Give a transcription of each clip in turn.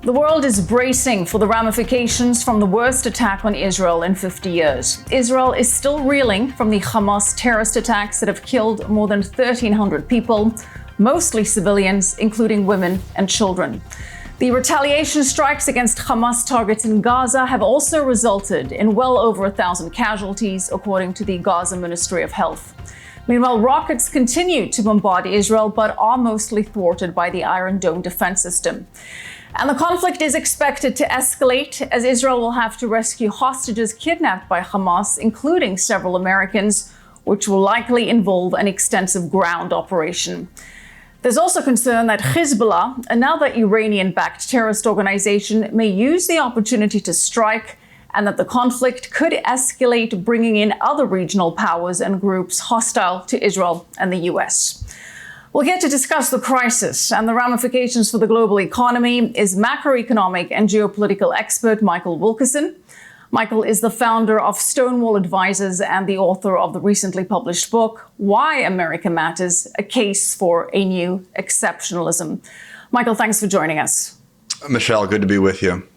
The world is bracing for the ramifications from the worst attack on Israel in 50 years. Israel is still reeling from the Hamas terrorist attacks that have killed more than 1,300 people, mostly civilians, including women and children. The retaliation strikes against Hamas targets in Gaza have also resulted in well over 1,000 casualties, according to the Gaza Ministry of Health. Meanwhile, rockets continue to bombard Israel, but are mostly thwarted by the Iron Dome defense system. And the conflict is expected to escalate as Israel will have to rescue hostages kidnapped by Hamas, including several Americans, which will likely involve an extensive ground operation. There's also concern that Hezbollah, another Iranian-backed terrorist organization, may use the opportunity to strike, and that the conflict could escalate, bringing in other regional powers and groups hostile to Israel and the U.S. We'll get to discuss the crisis and the ramifications for the global economy is macroeconomic and geopolitical expert Michael Wilkerson. Michael is the founder of Stormwall Advisors and the author of the recently published book, Why America Matters, A Case for a New Exceptionalism. Michael, thanks for joining us. Michelle, good to be with you.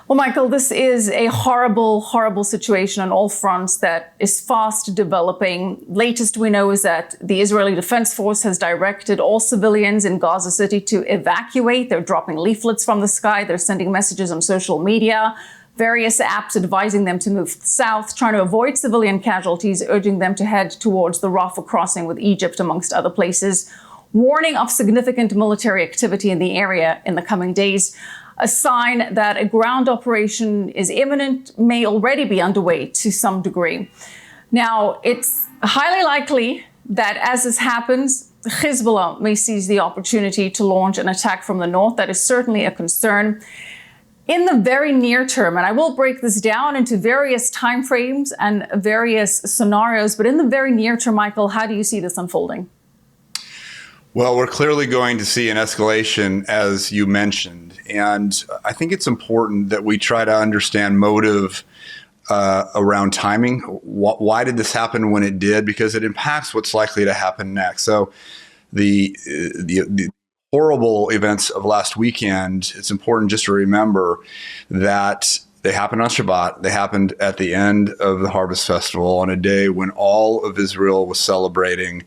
Well, Michael, this is a horrible, horrible situation on all fronts that is fast developing. Latest we know is that the Israeli Defense Force has directed all civilians in Gaza City to evacuate. They're dropping leaflets from the sky. They're sending messages on social media, various apps advising them to move south, trying to avoid civilian casualties, urging them to head towards the Rafah crossing with Egypt, amongst other places, warning of significant military activity in the area in the coming days. A sign that a ground operation is imminent, may already be underway to some degree. Now, it's highly likely that as this happens, Hezbollah may seize the opportunity to launch an attack from the north. That is certainly a concern. In the very near term, and I will break this down into various timeframes and various scenarios, but in the very near term, Michael, how do you see this unfolding? Well, we're clearly going to see an escalation, as you mentioned. And I think it's important that we try to understand motive around timing. Why did this happen when it did? Because it impacts what's likely to happen next. So the horrible events of last weekend, it's important just to remember that they happened on Shabbat. They happened at the end of the Harvest Festival on a day when all of Israel was celebrating.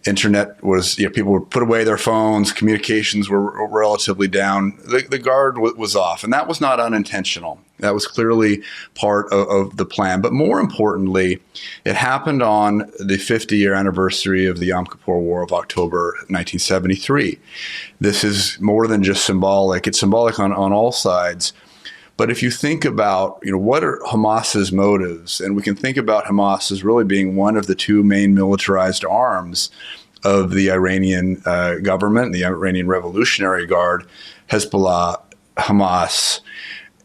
Internet was, people would put away their phones, communications were relatively down. The guard was off, and that was not unintentional. That was clearly part of the plan. But more importantly, it happened on the 50-year anniversary of the Yom Kippur War of October 1973. This is more than just symbolic. It's symbolic on all sides. But if you think about, what are Hamas's motives, and we can think about Hamas as really being one of the two main militarized arms of the Iranian government, the Iranian Revolutionary Guard, Hezbollah, Hamas,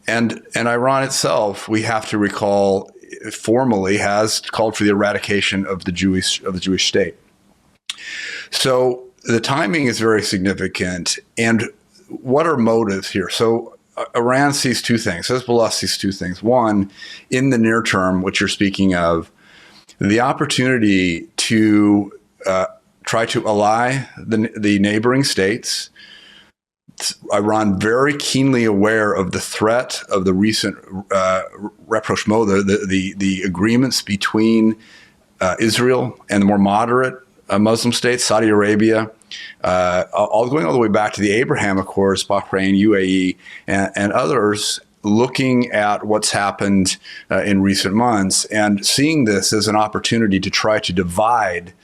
and Iran itself, we have to recall, formally has called for the eradication of the Jewish state. So the timing is very significant. And what are motives here? So Iran sees two things. Hezbollah sees two things. One, in the near term, which you're speaking of, the opportunity to try to ally the neighboring states. Iran very keenly aware of the threat of the recent rapprochement, the agreements between Israel and the more moderate Muslim states, Saudi Arabia, going all the way back to the Abraham Accords, Bahrain, UAE, and others, looking at what's happened in recent months and seeing this as an opportunity to try to divide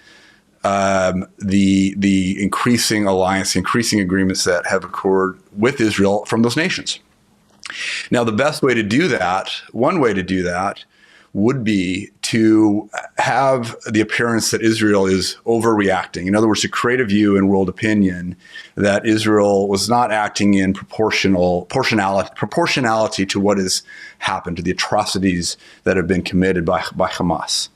the increasing alliance, increasing agreements that have occurred with Israel from those nations. Now, the best way to do that, one way to do that, would be to have the appearance that Israel is overreacting. In other words, to create a view in world opinion that Israel was not acting in proportionality to what has happened, to the atrocities that have been committed by Hamas.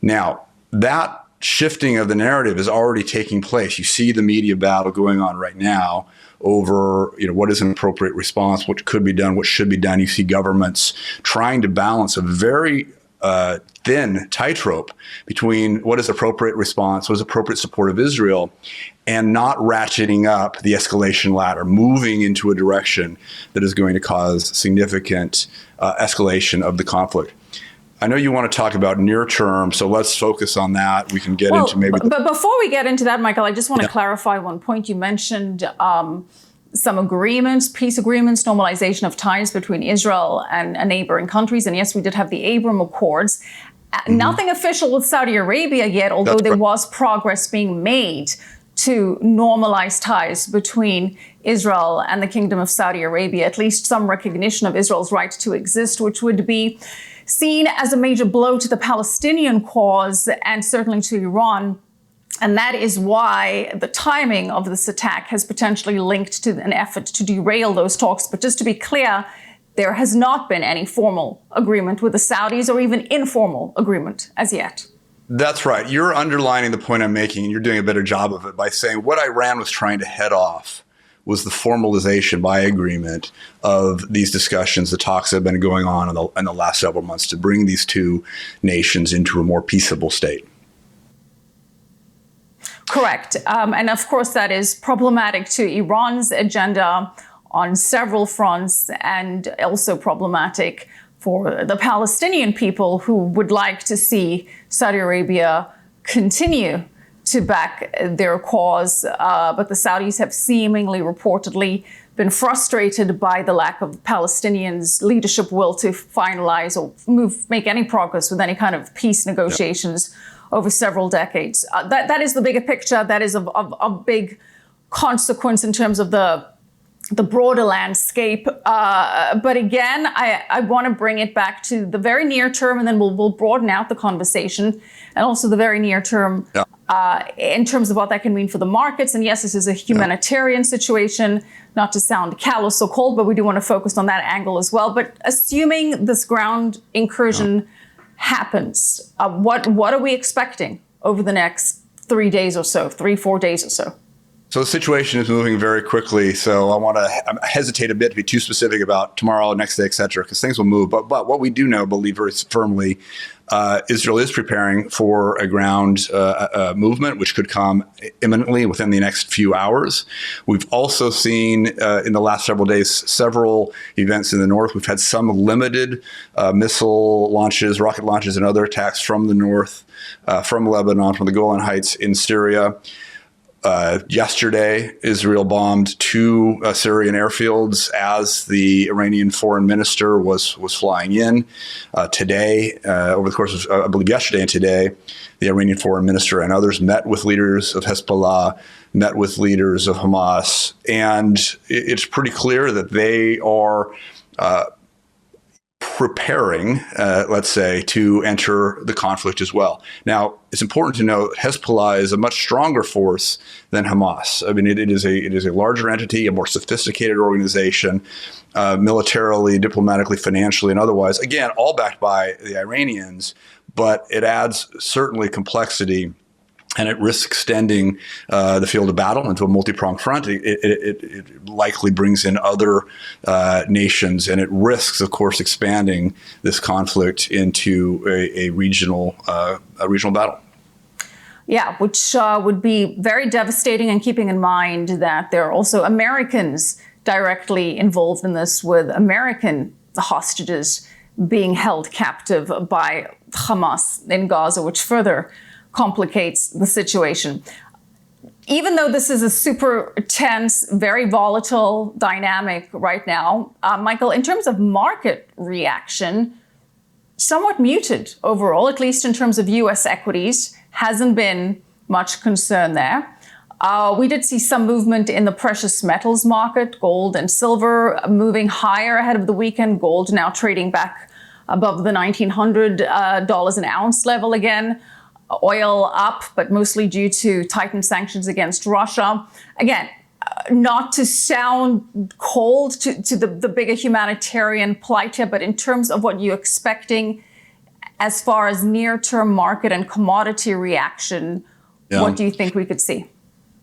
Now, that shifting of the narrative is already taking place. You see the media battle going on right now over, what is an appropriate response, what could be done, what should be done. You see governments trying to balance a very thin tightrope between what is appropriate response, what is appropriate support of Israel, and not ratcheting up the escalation ladder, moving into a direction that is going to cause significant escalation of the conflict. I know you want to talk about near term, so let's focus on that. We can get into maybe. But before we get into that, Michael, I just want to clarify one point. You mentioned some agreements, peace agreements, normalization of ties between Israel and neighboring countries. And yes, we did have the Abraham Accords. Nothing official with Saudi Arabia yet, although there was progress being made to normalize ties between Israel and the Kingdom of Saudi Arabia, at least some recognition of Israel's right to exist, which would be seen as a major blow to the Palestinian cause and certainly to Iran. And that is why the timing of this attack has potentially linked to an effort to derail those talks. But just to be clear, there has not been any formal agreement with the Saudis or even informal agreement as yet. That's right. You're underlining the point I'm making, and you're doing a better job of it by saying what Iran was trying to head off was the formalization by agreement of these discussions. The talks have been going on in the last several months to bring these two nations into a more peaceable state. Correct. And of course, that is problematic to Iran's agenda on several fronts, and also problematic for the Palestinian people who would like to see Saudi Arabia continue to back their cause. But the Saudis have seemingly reportedly been frustrated by the lack of Palestinians' leadership will to finalize or make any progress with any kind of peace negotiations over several decades. That is the bigger picture. That is of big consequence in terms of the broader landscape. But again, I want to bring it back to the very near term, and then we'll broaden out the conversation, and also the very near term in terms of what that can mean for the markets. And yes, this is a humanitarian situation, not to sound callous or cold, but we do want to focus on that angle as well. But assuming this ground incursion happens, what are we expecting over the next 3 days or so, 4 days or so? So the situation is moving very quickly. So I hesitate a bit to be too specific about tomorrow, next day, et cetera, because things will move. But what we do know, believe very firmly, Israel is preparing for a ground movement, which could come imminently within the next few hours. We've also seen in the last several days, several events in the north. We've had some limited missile launches, rocket launches, and other attacks from the north, from Lebanon, from the Golan Heights in Syria. Yesterday, Israel bombed 2 Syrian airfields as the Iranian foreign minister was flying in. Today, over the course of, I believe yesterday and today, the Iranian foreign minister and others met with leaders of Hezbollah, met with leaders of Hamas, and it's pretty clear that they are preparing, let's say, to enter the conflict as well. Now, it's important to note Hezbollah is a much stronger force than Hamas. I mean, it is a larger entity, a more sophisticated organization, militarily, diplomatically, financially, and otherwise. Again, all backed by the Iranians, but it adds certainly complexity. And it risks extending the field of battle into a multi-pronged front. It likely brings in other nations, and it risks, of course, expanding this conflict into a regional battle. Yeah, which would be very devastating, and keeping in mind that there are also Americans directly involved in this, with American hostages being held captive by Hamas in Gaza, which further complicates the situation. Even though this is a super tense, very volatile dynamic right now, Michael, in terms of market reaction, somewhat muted overall, at least in terms of U.S. equities. Hasn't been much concern there. We did see some movement in the precious metals market, gold and silver moving higher ahead of the weekend. Gold now trading back above the $1,900 an ounce level again. Oil up, but mostly due to tightened sanctions against Russia. Again, not to sound cold to the bigger humanitarian plight here, but in terms of what you're expecting as far as near-term market and commodity reaction, what do you think we could see?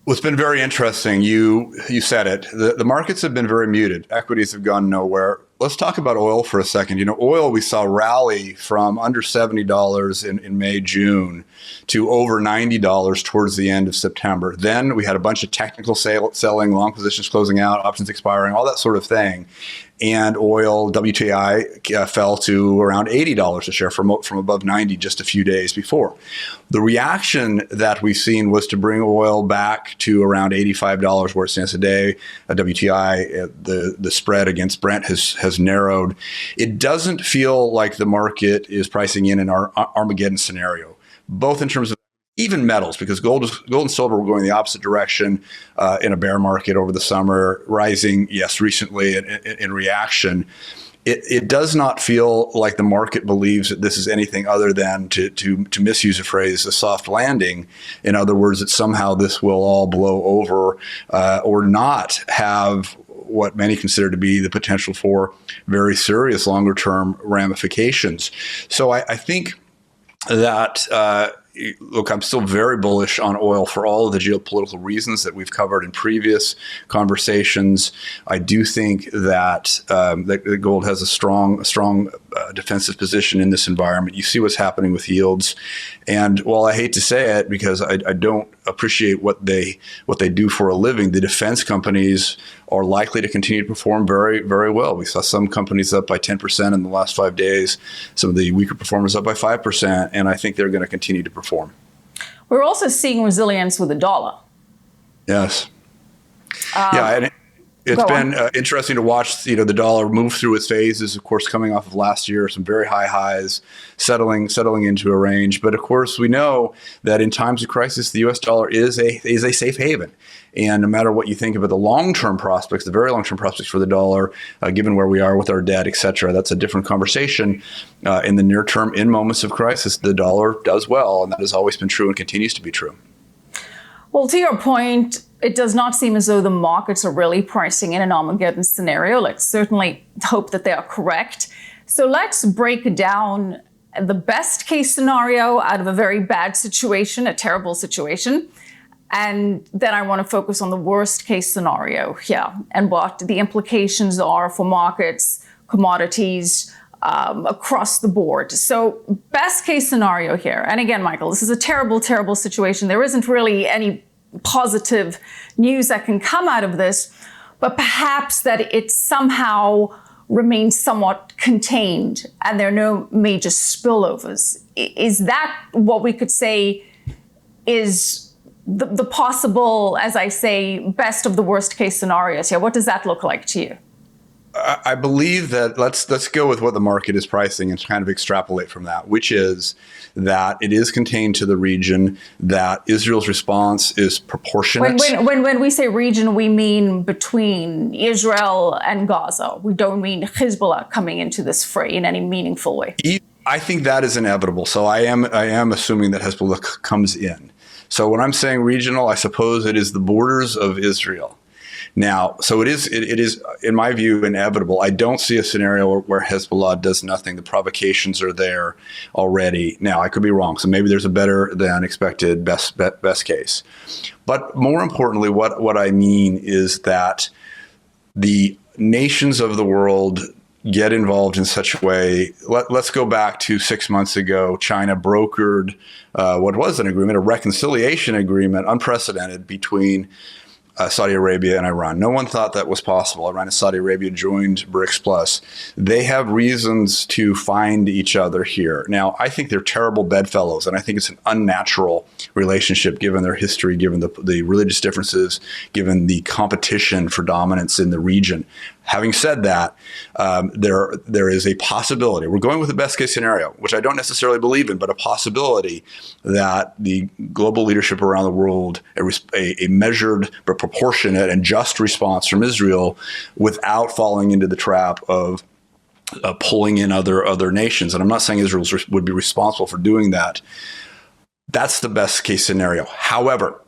Well, it's been very interesting. You said it. The markets have been very muted. Equities have gone nowhere. let's talk about oil for a second. Oil we saw rally from under $70 in May, June to over $90 towards the end of September. Then we had a bunch of technical selling, long positions closing out, options expiring, all that sort of thing. And oil, WTI, fell to around $80 a share from above 90 just a few days before. The reaction that we've seen was to bring oil back to around $85 where it stands today. WTI, the spread against Brent has narrowed. It doesn't feel like the market is pricing in an Armageddon scenario, both in terms of even metals, because gold and silver were going the opposite direction in a bear market over the summer, rising, yes, recently in reaction. It does not feel like the market believes that this is anything other than, to misuse a phrase, a soft landing. In other words, that somehow this will all blow over or not have what many consider to be the potential for very serious longer-term ramifications. So I think that look, I'm still very bullish on oil for all of the geopolitical reasons that we've covered in previous conversations. I do think that that gold has a strong defensive position in this environment. You see what's happening with yields, and while I hate to say it because I don't appreciate what they do for a living, the defense companies are likely to continue to perform very, very well. We saw some companies up by 10% in the last 5 days, some of the weaker performers up by 5%, and I think they're going to continue to perform. We're also seeing resilience with the dollar. Yes. And it's been interesting to watch, the dollar move through its phases, of course, coming off of last year, some very high highs, settling into a range. But of course, we know that in times of crisis, the U.S. dollar is a safe haven. And no matter what you think about the long-term prospects, the very long-term prospects for the dollar, given where we are with our debt, et cetera, that's a different conversation. In the near term, in moments of crisis, the dollar does well, and that has always been true and continues to be true. Well, to your point, it does not seem as though the markets are really pricing in an Armageddon scenario. Let's certainly hope that they are correct. So let's break down the best case scenario out of a very bad situation, a terrible situation. And then I want to focus on the worst case scenario here and what the implications are for markets, commodities, across the board. So best case scenario here. And again, Michael, this is a terrible, terrible situation. There isn't really any positive news that can come out of this, but perhaps that it somehow remains somewhat contained and there are no major spillovers. Is that what we could say is the possible, as I say, best of the worst case scenarios here? What does that look like to you? I believe that let's go with what the market is pricing and kind of extrapolate from that, which is that it is contained to the region, that Israel's response is proportionate. When we say region, we mean between Israel and Gaza. We don't mean Hezbollah coming into this fray in any meaningful way. I think that is inevitable. So I am assuming that Hezbollah comes in. So when I'm saying regional, I suppose it is the borders of Israel. Now, so it is, in my view, inevitable. I don't see a scenario where Hezbollah does nothing. The provocations are there already. Now, I could be wrong. So maybe there's a better than expected best case. But more importantly, what I mean is that the nations of the world get involved in such a way. Let's go back to 6 months ago. China brokered what was an agreement, a reconciliation agreement, unprecedented, between Saudi Arabia and Iran. No one thought that was possible. Iran and Saudi Arabia joined BRICS Plus. They have reasons to find each other here. Now, I think they're terrible bedfellows, and I think it's an unnatural relationship given their history, given the religious differences, given the competition for dominance in the region. Having said that, there is a possibility. We're going with the best case scenario, which I don't necessarily believe in, but a possibility that the global leadership around the world, a measured but proportionate and just response from Israel without falling into the trap of pulling in other nations. And I'm not saying Israel would be responsible for doing that. That's the best case scenario. However,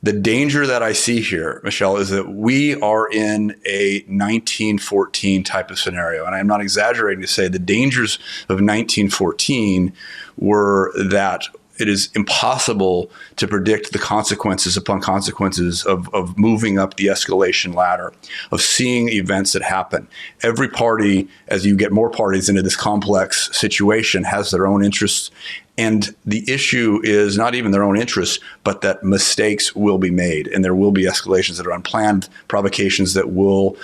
the danger that I see here, Michelle, is that we are in a 1914 type of scenario. And I'm not exaggerating to say the dangers of 1914 were that it is impossible to predict the consequences upon consequences of moving up the escalation ladder, of seeing events that happen. Every party, as you get more parties into this complex situation, has their own interests. And the issue is not even their own interests, but that mistakes will be made, and there will be escalations that are unplanned, provocations that will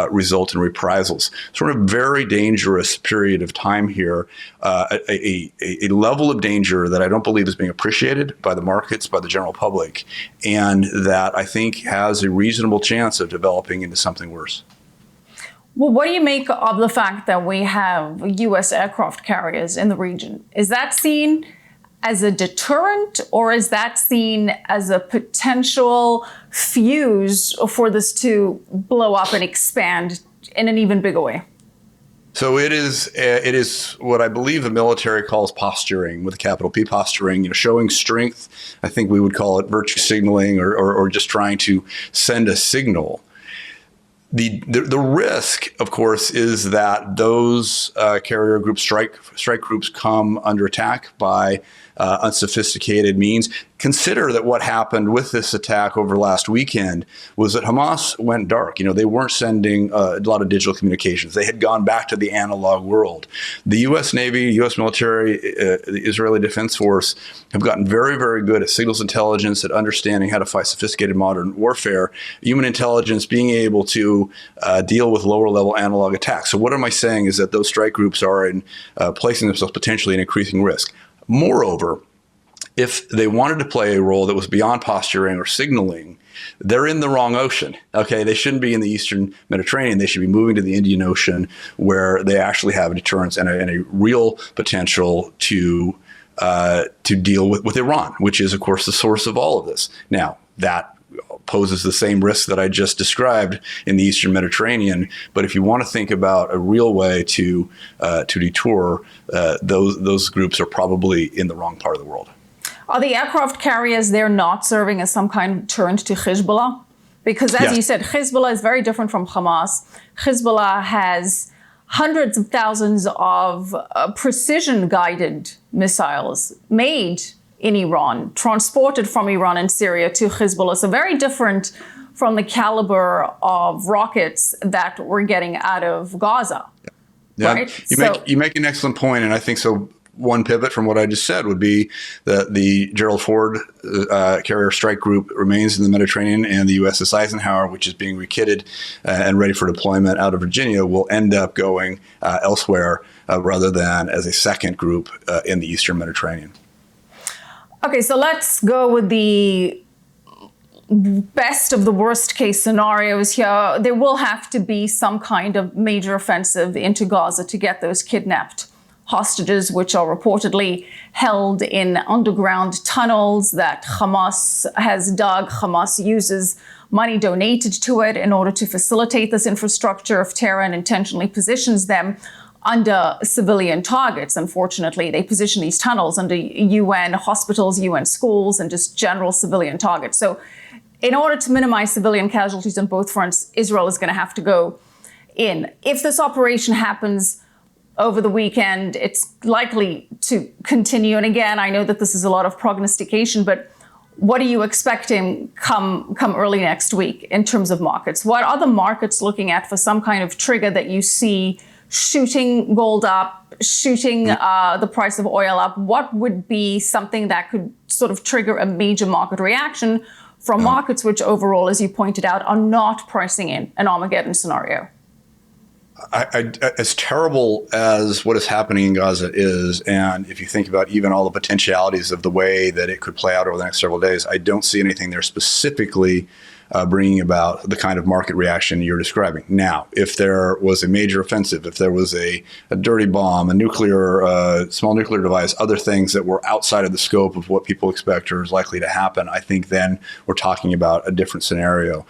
result in reprisals. So we're in a very dangerous period of time here, a level of danger that I don't believe is being appreciated by the markets, by the general public, and that I think has a reasonable chance of developing into something worse. Well, what do you make of the fact that we have U.S. aircraft carriers in the region? Is that seen as a deterrent, or is that seen as a potential fuse for this to blow up and expand in an even bigger way? So it is what I believe the military calls posturing, with a capital P, posturing, showing strength. I think we would call it virtue signaling, or just trying to send a signal. The risk, of course, is that those carrier groups, strike groups, come under attack by unsophisticated means. Consider that what happened with this attack over last weekend was that Hamas went dark. They weren't sending a lot of digital communications. They had gone back to the analog world. The U.S. Navy, U.S. military, the Israeli Defense Force have gotten very, very good at signals intelligence, at understanding how to fight sophisticated modern warfare, human intelligence, being able to deal with lower level analog attacks. So what am I saying is that those strike groups are placing themselves potentially in increasing risk. Moreover, if they wanted to play a role that was beyond posturing or signaling, they're in the wrong ocean. Okay, they shouldn't be in the Eastern Mediterranean. They should be moving to the Indian Ocean, where they actually have a deterrence and a real potential to deal with Iran, which is, of course, the source of all of this. Now, that poses the same risk that I just described in the Eastern Mediterranean. But if you want to think about a real way to detour, those groups are probably in the wrong part of the world. Are the aircraft carriers there not serving as some kind of deterrent to Hezbollah? Because as you said, Hezbollah is very different from Hamas. Hezbollah has hundreds of thousands of precision-guided missiles made in Iran, transported from Iran and Syria to Hezbollah. So very different from the caliber of rockets that we're getting out of Gaza. Yeah, right? You make an excellent point, and I think so. One pivot from what I just said would be that the Gerald Ford carrier strike group remains in the Mediterranean, and the USS Eisenhower, which is being rekitted and ready for deployment out of Virginia, will end up going elsewhere rather than as a second group in the Eastern Mediterranean. Okay, so let's go with the best of the worst case scenarios here. There will have to be some kind of major offensive into Gaza to get those kidnapped hostages, which are reportedly held in underground tunnels that Hamas has dug. Hamas uses money donated to it in order to facilitate this infrastructure of terror and intentionally positions them under civilian targets. Unfortunately, they position these tunnels under UN hospitals, UN schools, and just general civilian targets. So in order to minimize civilian casualties on both fronts, Israel is going to have to go in. If this operation happens over the weekend, it's likely to continue. And again, I know that this is a lot of prognostication, but what are you expecting come early next week in terms of markets? What are the markets looking at for some kind of trigger that you see shooting gold up, shooting the price of oil up? What would be something that could sort of trigger a major market reaction from markets which overall, as you pointed out, are not pricing in an Armageddon scenario? As terrible as what is happening in Gaza is, and if you think about even all the potentialities of the way that it could play out over the next several days, I don't see anything there specifically bringing about the kind of market reaction you're describing. Now, if there was a major offensive, if there was a dirty bomb, a small nuclear device, other things that were outside of the scope of what people expect or is likely to happen, I think then we're talking about a different scenario.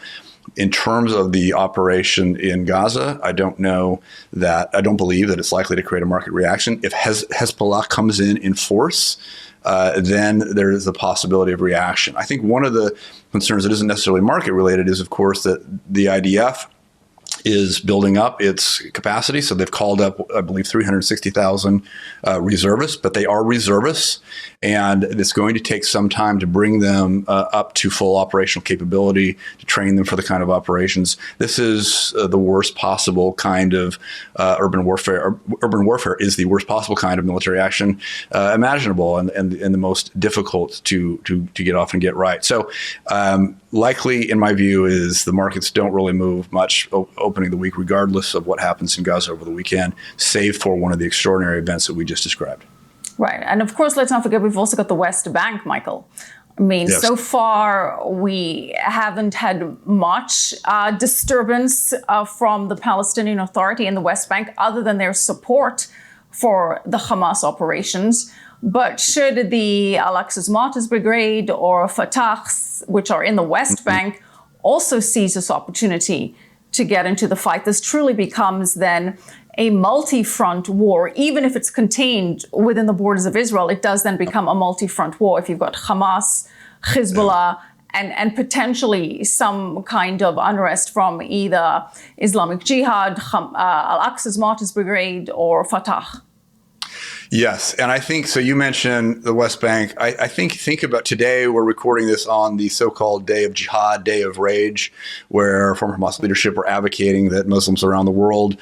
In terms of the operation in Gaza, I don't believe that it's likely to create a market reaction. If Hezbollah comes in force, then there is a possibility of reaction. I think one of the concerns that isn't necessarily market related is, of course, that the IDF is building up its capacity. So they've called up, I believe, 360,000 reservists, but they are reservists, and it's going to take some time to bring them up to full operational capability, to train them for the kind of operations. This is the worst possible kind of urban warfare. Urban warfare is the worst possible kind of military action imaginable, and the most difficult to get off and get right. So likely, in my view, is the markets don't really move much opening the week, regardless of what happens in Gaza over the weekend, save for one of the extraordinary events that we just described. Right. And of course, let's not forget, we've also got the West Bank, Michael. I mean, yes. So far, we haven't had much disturbance from the Palestinian Authority in the West Bank, other than their support for the Hamas operations. But should the Al-Aqsa's Martyrs Brigade or Fatah, which are in the West Bank, also seize this opportunity to get into the fight, this truly becomes then a multi-front war. Even if it's contained within the borders of Israel, it does then become a multi-front war if you've got Hamas, Hezbollah, and potentially some kind of unrest from either Islamic Jihad, Al-Aqsa's Martyrs Brigade, or Fatah. Yes, and I think, so you mentioned the West Bank. I think about today, we're recording this on the so-called Day of Jihad, Day of Rage, where former Hamas leadership are advocating that Muslims around the world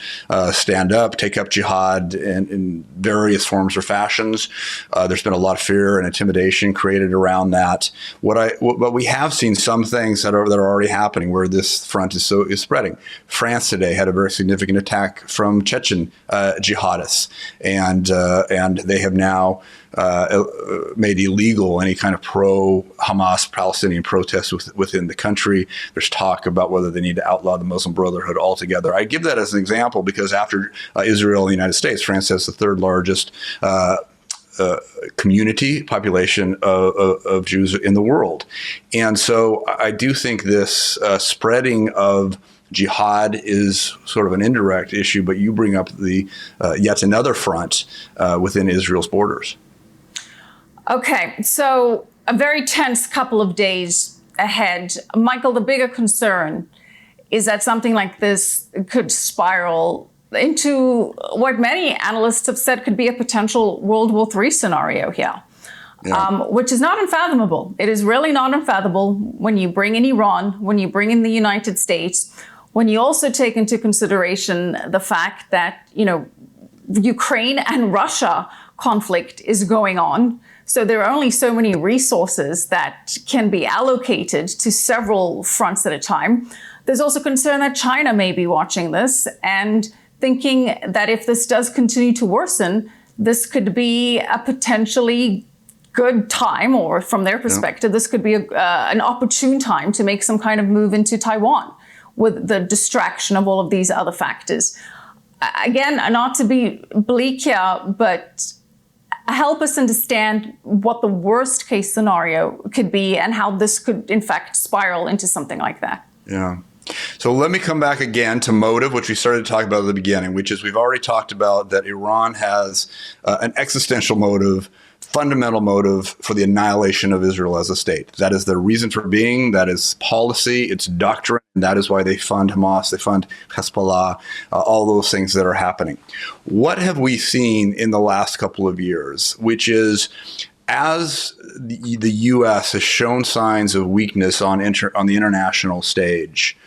stand up, take up jihad in various forms or fashions. There's been a lot of fear and intimidation created around that. But we have seen some things that are already happening where this front is spreading. France today had a very significant attack from Chechen jihadists, and they have now made illegal any kind of pro-Hamas Palestinian protest within the country. There's talk about whether they need to outlaw the Muslim Brotherhood altogether. I give that as an example because after Israel and the United States, France has the third largest community population of Jews in the world. And so I do think this spreading of jihad is sort of an indirect issue, but you bring up the yet another front within Israel's borders. Okay, so a very tense couple of days ahead. Michael, the bigger concern is that something like this could spiral into what many analysts have said could be a potential World War III scenario here. Yeah. Which is not unfathomable. It is really not unfathomable when you bring in Iran, when you bring in the United States, when you also take into consideration the fact that, Ukraine and Russia conflict is going on. So there are only so many resources that can be allocated to several fronts at a time. There's also concern that China may be watching this and thinking that if this does continue to worsen, this could be a potentially good time, or from their perspective, this could be an opportune time to make some kind of move into Taiwan, with the distraction of all of these other factors. Again, not to be bleak here, but help us understand what the worst case scenario could be and how this could, in fact, spiral into something like that. Yeah. So let me come back again to motive, which we started to talk about at the beginning, which is we've already talked about that Iran has an existential motive, fundamental motive for the annihilation of Israel as a state. That is their reason for being. That is policy. It's doctrine. And that is why they fund Hamas. They fund Hezbollah, all those things that are happening. What have we seen in the last couple of years, which is as the U.S. has shown signs of weakness on the international stage,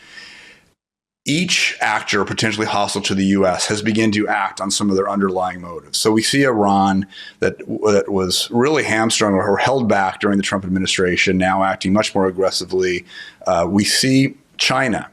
each actor potentially hostile to the U.S. has begun to act on some of their underlying motives. So we see Iran that was really hamstrung or held back during the Trump administration, now acting much more aggressively. We see China.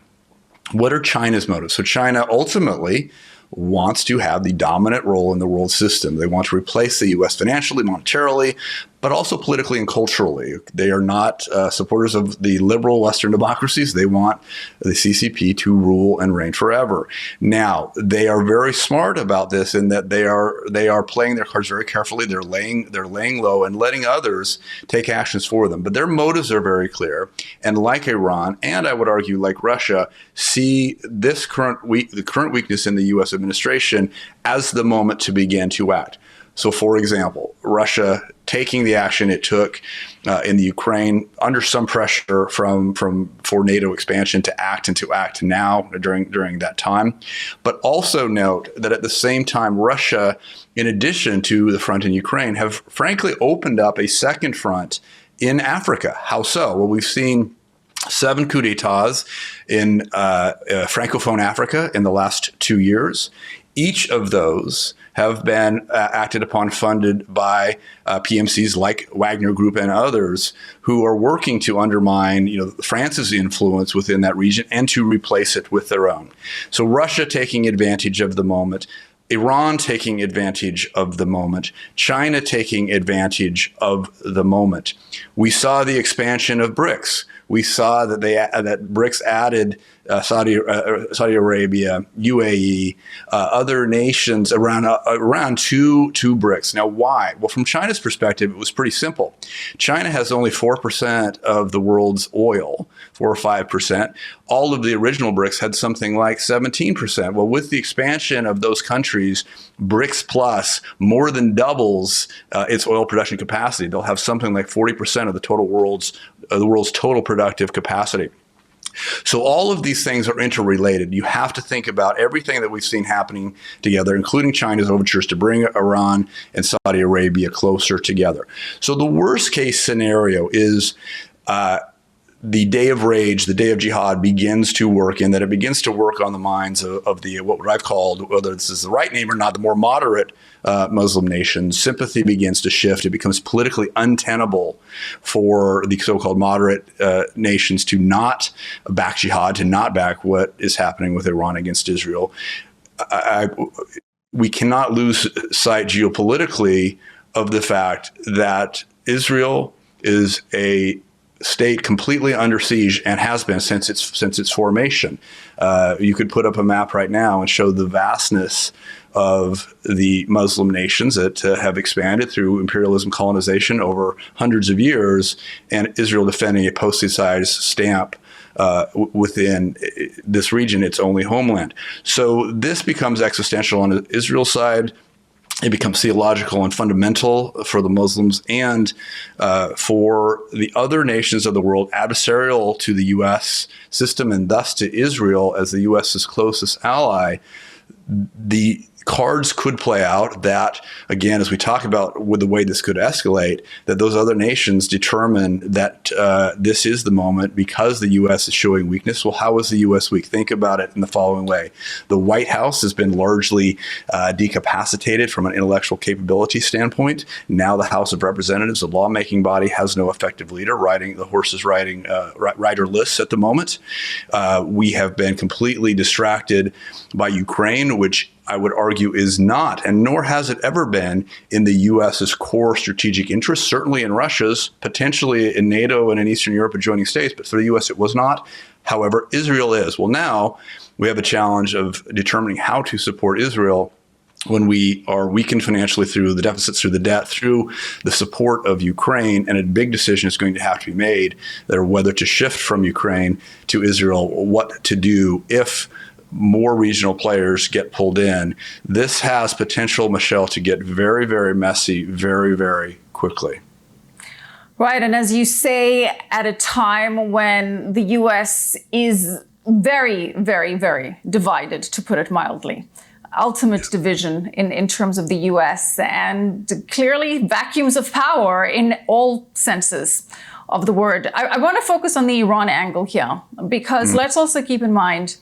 What are China's motives? So China ultimately wants to have the dominant role in the world system. They want to replace the U.S. financially, monetarily, but also politically and culturally. They are not supporters of the liberal Western democracies. They want the CCP to rule and reign forever. Now, they are very smart about this in that they are playing their cards very carefully. They're laying low and letting others take actions for them. But their motives are very clear. And like Iran, and I would argue like Russia, see this the current weakness in the U.S. administration as the moment to begin to act. So, for example, Russia taking the action it took in the Ukraine under some pressure for NATO expansion to act now during that time. But also note that at the same time, Russia, in addition to the front in Ukraine, have frankly opened up a second front in Africa. How so? Well, we've seen 7 coups d'etats in Francophone Africa in the last 2 years. Each of those have been acted upon, funded by PMCs like Wagner Group and others who are working to undermine, France's influence within that region and to replace it with their own. So Russia taking advantage of the moment, Iran taking advantage of the moment, China taking advantage of the moment. We saw the expansion of BRICS. We saw that that BRICS added Saudi Arabia, UAE, other nations around two BRICS. Now, why? Well, from China's perspective, it was pretty simple. China has only 4% of the world's oil, 4 or 5%. All of the original BRICS had something like 17%. Well, with the expansion of those countries, BRICS Plus more than doubles its oil production capacity. They'll have something like 40% of the world's total productive capacity. So all of these things are interrelated. You have to think about everything that we've seen happening together, including China's overtures to bring Iran and Saudi Arabia closer together. So the worst case scenario is the day of rage, the day of jihad begins to work, and that it begins to work on the minds of the what I've called, whether this is the right name or not, the more moderate Muslim nations. Sympathy begins to shift. It becomes politically untenable for the so-called moderate nations to not back jihad, to not back what is happening with Iran against Israel. We cannot lose sight geopolitically of the fact that Israel is a state completely under siege and has been since its formation. You could put up a map right now and show the vastness of the Muslim nations that have expanded through imperialism, colonization over hundreds of years, and Israel defending a post-sized stamp within this region, its only homeland. So this becomes existential on Israel's side. It becomes theological and fundamental for the Muslims and for the other nations of the world, adversarial to the U.S. system and thus to Israel as the U.S.'s closest ally. The cards could play out that, again, as we talk about with the way this could escalate, that those other nations determine that this is the moment because the U.S. is showing weakness. Well, how is the U.S. weak? Think about it in the following way. The White House has been largely decapacitated from an intellectual capability standpoint. Now the House of Representatives, the lawmaking body, has no effective leader. The horse is riderless at the moment. We have been completely distracted by Ukraine, which I would argue is not, and nor has it ever been, in the U.S.'s core strategic interests, certainly in Russia's, potentially in NATO and in Eastern Europe adjoining states, but for the U.S. it was not. However, Israel is. Well, now we have a challenge of determining how to support Israel when we are weakened financially through the deficits, through the debt, through the support of Ukraine, and a big decision is going to have to be made that are whether to shift from Ukraine to Israel, what to do if more regional players get pulled in. This has potential, Michelle, to get very, very messy very, very quickly. Right. And as you say, at a time when the U.S. is very, very, very divided, to put it mildly, ultimate division in terms of the U.S. and clearly vacuums of power in all senses of the word. I want to focus on the Iran angle here, because let's also keep in mind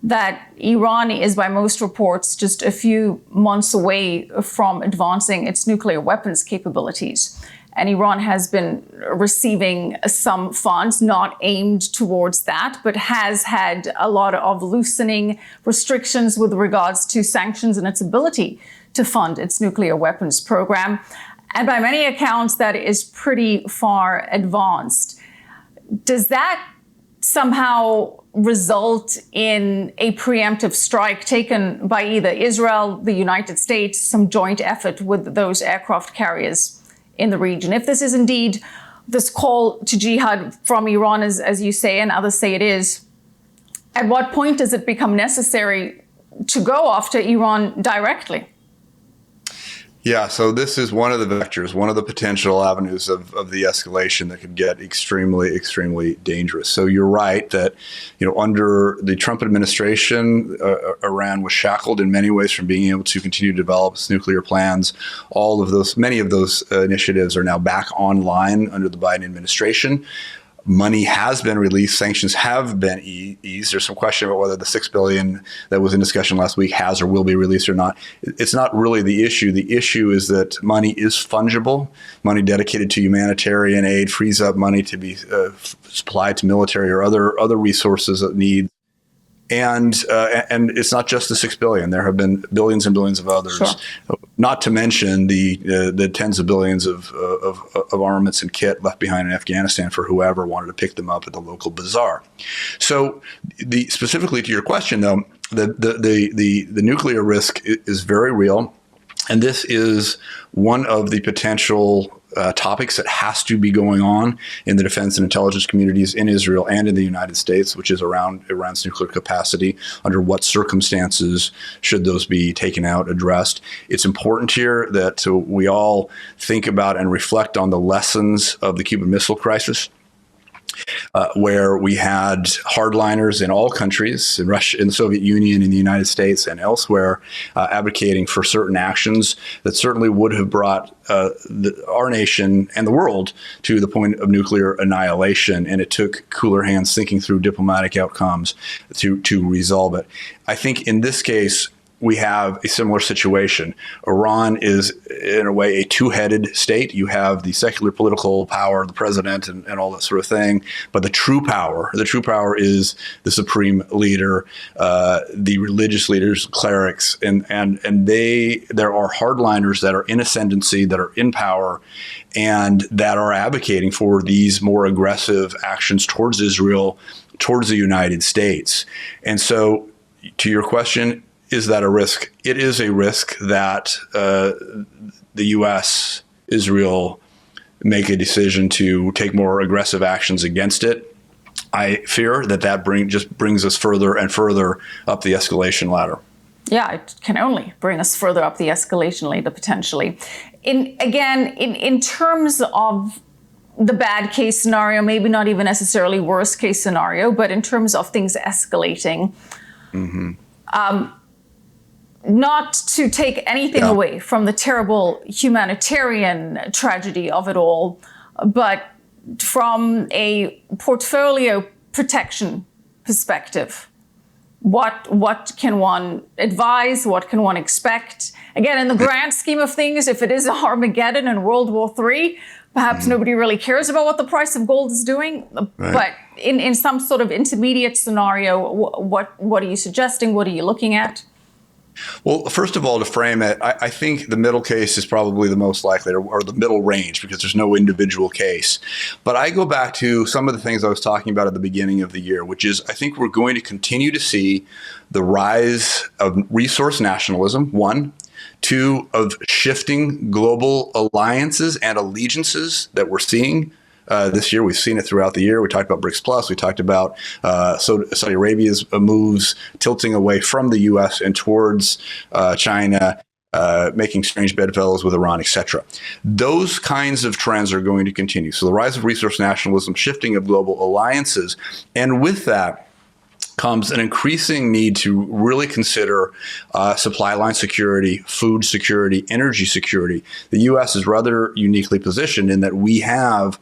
that Iran is, by most reports, just a few months away from advancing its nuclear weapons capabilities. And Iran has been receiving some funds not aimed towards that, but has had a lot of loosening restrictions with regards to sanctions and its ability to fund its nuclear weapons program. And by many accounts, that is pretty far advanced. Does that somehow result in a preemptive strike taken by either Israel, the United States, some joint effort with those aircraft carriers in the region? If this is indeed this call to jihad from Iran, as you say, and others say it is, at what point does it become necessary to go after Iran directly? Yeah, so this is one of the vectors, one of the potential avenues of the escalation that could get extremely, extremely dangerous. So you're right that, under the Trump administration, Iran was shackled in many ways from being able to continue to develop its nuclear plans. Many of those initiatives are now back online under the Biden administration. Money has been released. Sanctions have been eased. There's some question about whether the $6 billion that was in discussion last week has or will be released or not. It's not really the issue. The issue is that money is fungible. Money dedicated to humanitarian aid frees up money to be supplied to military or other resources that need. And it's not just the $6 billion. There have been billions and billions of others. Sure. Not to mention the tens of billions of armaments and kit left behind in Afghanistan for whoever wanted to pick them up at the local bazaar. So, specifically to your question, though, the nuclear risk is very real, and this is one of the potential topics that has to be going on in the defense and intelligence communities in Israel and in the United States, which is around Iran's nuclear capacity. Under what circumstances should those be taken out, addressed? It's important here that we all think about and reflect on the lessons of the Cuban Missile Crisis. Where we had hardliners in all countries, in Russia, in the Soviet Union, in the United States, and elsewhere, advocating for certain actions that certainly would have brought our nation and the world to the point of nuclear annihilation. And it took cooler hands thinking through diplomatic outcomes to resolve it. I think in this case, we have a similar situation. Iran is, in a way, a two-headed state. You have the secular political power, the president, and all that sort of thing. But the true power is the supreme leader, the religious leaders, clerics, and there are hardliners that are in ascendancy, that are in power, and that are advocating for these more aggressive actions towards Israel, towards the United States. And so, to your question, is that a risk? It is a risk that the U.S., Israel, make a decision to take more aggressive actions against it. I fear that just brings us further and further up the escalation ladder. Yeah, it can only bring us further up the escalation ladder, potentially. In terms of the bad case scenario, maybe not even necessarily worst case scenario, but in terms of things escalating, not to take anything away from the terrible humanitarian tragedy of it all, but from a portfolio protection perspective, what can one advise? What can one expect? Again, in the grand scheme of things, if it is a Armageddon and World War III, perhaps nobody really cares about what the price of gold is doing. Right. But in some sort of intermediate scenario, what are you suggesting? What are you looking at? Well, first of all, to frame it, I think the middle case is probably the most likely, or the middle range, because there's no individual case. But I go back to some of the things I was talking about at the beginning of the year, which is I think we're going to continue to see the rise of resource nationalism, one. Two, of shifting global alliances and allegiances that we're seeing this year. We've seen it throughout the year. We talked about BRICS Plus. We talked about Saudi Arabia's moves tilting away from the U.S. and towards China, making strange bedfellows with Iran, etc. Those kinds of trends are going to continue. So the rise of resource nationalism, shifting of global alliances, and with that comes an increasing need to really consider supply line security, food security, energy security. The U.S. is rather uniquely positioned in that we have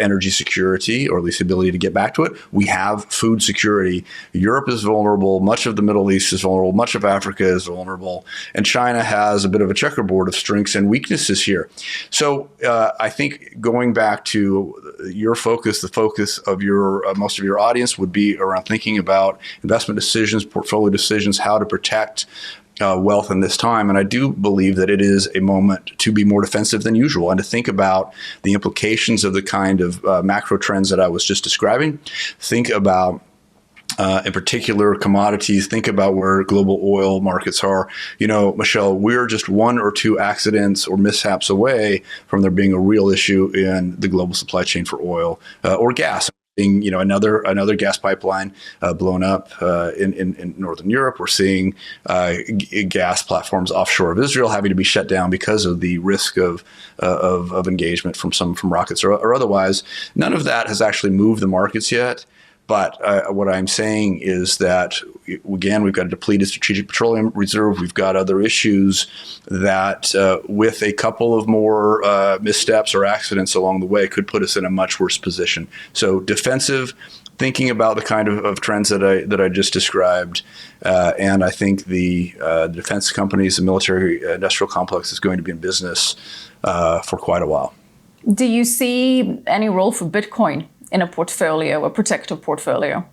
energy security, or at least the ability to get back to it. We have food security. Europe is vulnerable. Much of the Middle East is vulnerable. Much of Africa is vulnerable. And China has a bit of a checkerboard of strengths and weaknesses here. So I think going back to your focus, the focus of your most of your audience would be around thinking about investment decisions, portfolio decisions, how to protect wealth in this time. And I do believe that it is a moment to be more defensive than usual and to think about the implications of the kind of macro trends that I was just describing. Think about in particular, commodities. Think about where global oil markets are. You know, Michelle, we're just one or two accidents or mishaps away from there being a real issue in the global supply chain for oil or gas. seeing, another gas pipeline blown up in northern Europe. We're seeing gas platforms offshore of Israel having to be shut down because of the risk of engagement from rockets or otherwise. None of that has actually moved the markets yet. But what I'm saying is that, again, we've got a depleted strategic petroleum reserve. We've got other issues that, with a couple of more missteps or accidents along the way, could put us in a much worse position. So defensive, thinking about the kind of trends that I just described, and I think the defense companies, the military industrial complex is going to be in business for quite a while. Do you see any role for Bitcoin in a portfolio, a protective portfolio?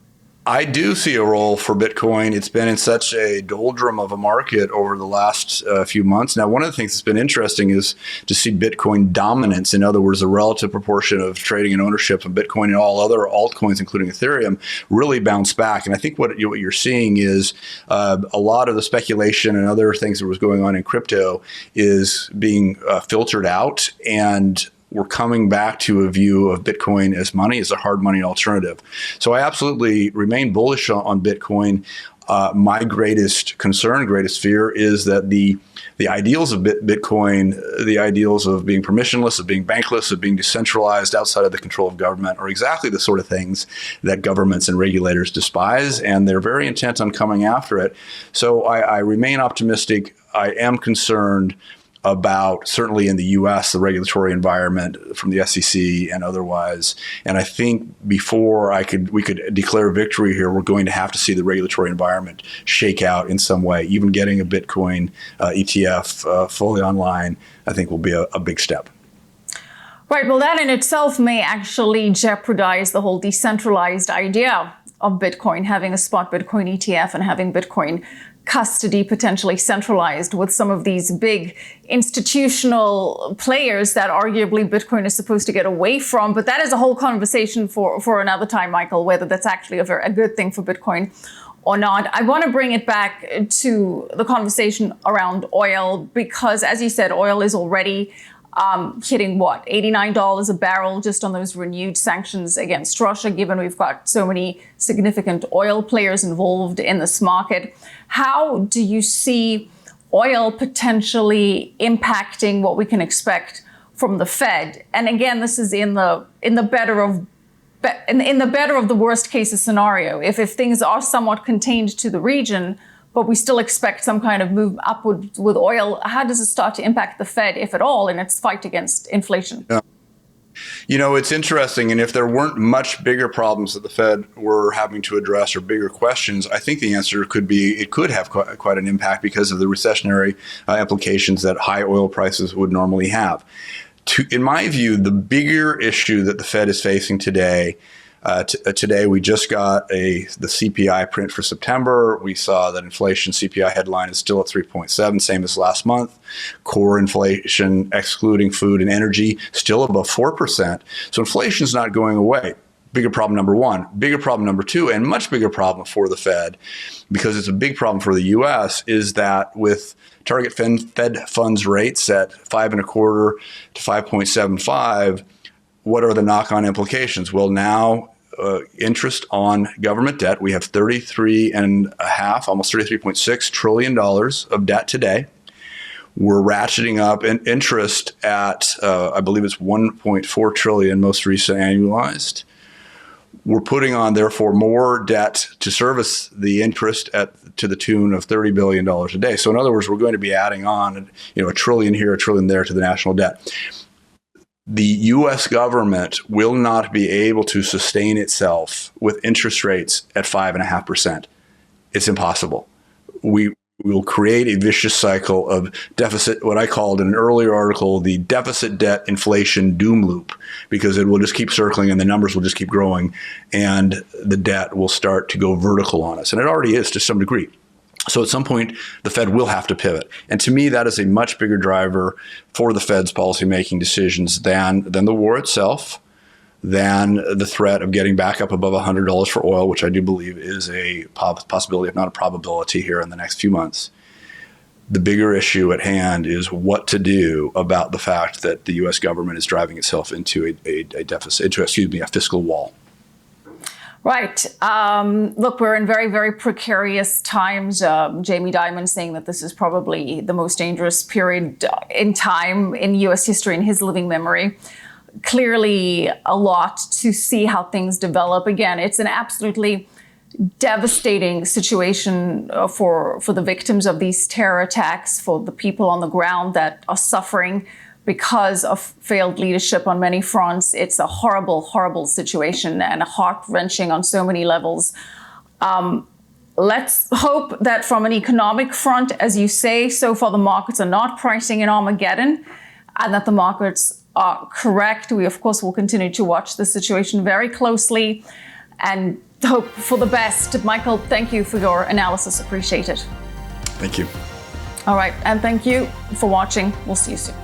I do see a role for Bitcoin. It's been in such a doldrum of a market over the last few months. Now, one of the things that's been interesting is to see Bitcoin dominance. In other words, the relative proportion of trading and ownership of Bitcoin and all other altcoins, including Ethereum, really bounce back. And I think what you're seeing is a lot of the speculation and other things that was going on in crypto is being filtered out, and we're coming back to a view of Bitcoin as money, as a hard money alternative. So I absolutely remain bullish on Bitcoin. My greatest concern, greatest fear is that the ideals of Bitcoin, the ideals of being permissionless, of being bankless, of being decentralized outside of the control of government, are exactly the sort of things that governments and regulators despise, and they're very intent on coming after it. So I remain optimistic. I am concerned about, certainly in the U.S., the regulatory environment from the SEC and otherwise. And I think before we could declare victory here, we're going to have to see the regulatory environment shake out in some way. Even getting a Bitcoin ETF fully online, I think, will be a big step. Right. Well, that in itself may actually jeopardize the whole decentralized idea of Bitcoin, having a spot Bitcoin ETF and having Bitcoin custody potentially centralized with some of these big institutional players that arguably Bitcoin is supposed to get away from. But that is a whole conversation for another time, Michael, whether that's actually a good thing for Bitcoin or not. I want to bring it back to the conversation around oil, because as you said, oil is already hitting $89 a barrel just on those renewed sanctions against Russia, given we've got so many significant oil players involved in this market. How do you see oil potentially impacting what we can expect from the Fed? And again, this is in the better of the worst case scenario. If things are somewhat contained to the region, but we still expect some kind of move upward with oil, how does it start to impact the Fed, if at all, in its fight against inflation? Yeah. It's interesting. And if there weren't much bigger problems that the Fed were having to address, or bigger questions, I think the answer could be it could have quite an impact because of the recessionary implications that high oil prices would normally have. In my view, the bigger issue that the Fed is facing today, today we just got the CPI print for September. We saw that inflation CPI headline is still at 3.7, same as last month. Core inflation, excluding food and energy, still above 4%. So inflation is not going away. Bigger problem number one. Bigger problem number two, and much bigger problem for the Fed, because it's a big problem for the U.S., is that with target Fed funds rates at 5.25 to 5.75, what are the knock-on implications? Well, now interest on government debt. We have almost $33.6 trillion of debt today. We're ratcheting up interest at, I believe it's 1.4 trillion, most recent annualized. We're putting on, therefore, more debt to service the interest to the tune of $30 billion a day. So in other words, we're going to be adding on, a trillion here, a trillion there to the national debt. The U.S. government will not be able to sustain itself with interest rates at 5.5%. It's impossible. We will create a vicious cycle of deficit, what I called in an earlier article, the deficit debt inflation doom loop, because it will just keep circling and the numbers will just keep growing and the debt will start to go vertical on us. And it already is to some degree. So at some point, the Fed will have to pivot. And to me, that is a much bigger driver for the Fed's policymaking decisions than the war itself, than the threat of getting back up above $100 for oil, which I do believe is a possibility, if not a probability, here in the next few months. The bigger issue at hand is what to do about the fact that the U.S. government is driving itself into a fiscal wall. Right. Look, we're in very, very precarious times. Jamie Dimon saying that this is probably the most dangerous period in time in U.S. history in his living memory. Clearly a lot to see how things develop. Again, it's an absolutely devastating situation for the victims of these terror attacks, for the people on the ground that are suffering because of failed leadership on many fronts. It's a horrible, horrible situation and heart-wrenching on so many levels. Let's hope that from an economic front, as you say, so far the markets are not pricing in Armageddon, and that the markets are correct. We, of course, will continue to watch the situation very closely and hope for the best. Michael, thank you for your analysis. Appreciate it. Thank you. All right, and thank you for watching. We'll see you soon.